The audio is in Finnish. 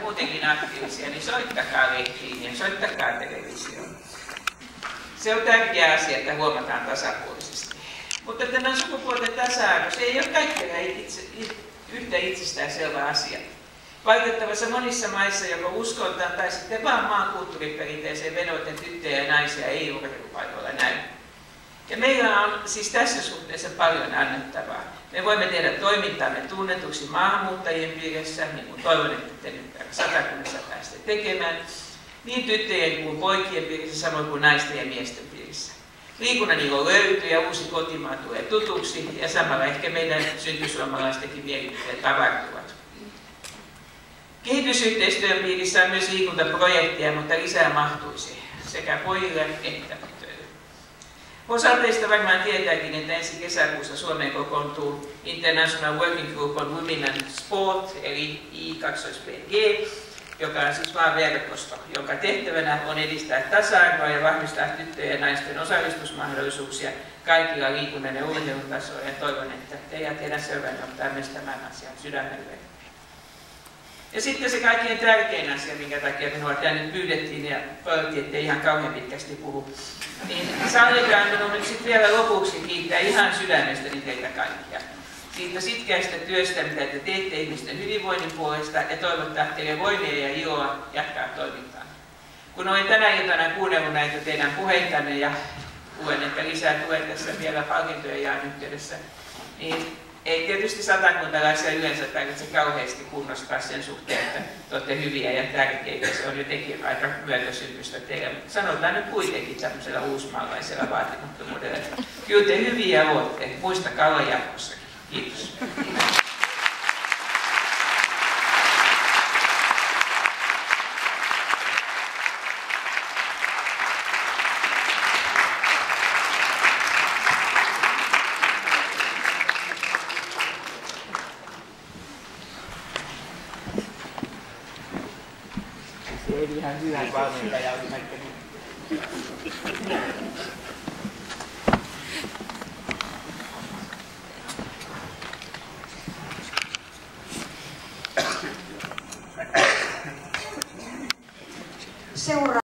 muutenkin aktiivisia, niin soittakaa lehtiin ja soittakaa televisioon. Se on tärkeä asia, että huomataan tasapuolisesti. Mutta tämä sukupuolten tasa-arvo, se ei ole kaikille yhtä itsestäänselvä asia. Valitettavassa monissa maissa joko uskontaan tai sitten vaan maan kulttuuriperinteeseen vedoten tyttöjä ja naisia ei urheilupaikoilla näy. Ja meillä on siis tässä suhteessa paljon annettavaa. Me voimme tehdä toimintaamme tunnetuksi maahanmuuttajien piirissä, niin kuin toivon, että te nyt Satakunnassa pääsette tekemään, niin tyttöjen kuin poikien piirissä, samoin kuin naisten ja miesten piirissä. Liikunnan ilo löytyy ja uusi kotimaa tulee tutuksi ja samalla ehkä meidän syntysuomalaistenkin mielipiteet avartuvat. Kehitysyhteistyön piirissä on myös liikuntaprojekteja, mutta lisää mahtuisi sekä pojille että tytöille. Osa teistä varmaan tietääkin, että ensi kesäkuussa Suomeen kokoontuu International Working Group on Women and Sport, eli I2PG, joka on siis maan verkosto, jonka tehtävänä on edistää tasa-arvoa ja vahvistaa tyttöjen ja naisten osallistusmahdollisuuksia kaikilla liikunnan ja urheilun tasoilla. Ja toivon, että te ja teidän seuraajanne ottaa myös tämän asian sydämelle. Ja sitten se kaikkein tärkein asia, minkä takia minua tänne pyydettiin ja toivottiin, ettei ihan kauhean pitkästi puhu, niin sallikaa minun nyt sitten vielä lopuksi kiittää ihan sydämestäni teitä kaikkia. Siitä sitkeästä työstä, mitä te teette ihmisten hyvinvoinnin puolesta ja toivottaa teille voimia ja iloa jatkaa toimintaa. Kun olen tänä iltana kuunnellut näitä teidän puheitanne ja luen, että lisää tulee tässä vielä palkintojen jaan yhteydessä, niin ei tietysti satakuntalaisia yleensä tarvitse kauheasti kunnostaa sen suhteen, että te olette hyviä ja tärkeitä. Se on jotenkin aika myötäsyntyistä teille. Mutta sanotaan nyt kuitenkin tämmöisellä uusmaalaisella vaatimattomuudella, että kyllä te hyviä olette. Muistakaa olla jatkossakin. Kiitos. Se oli ihan hyvä valmentaja, oli näkkänyt. Seuraava.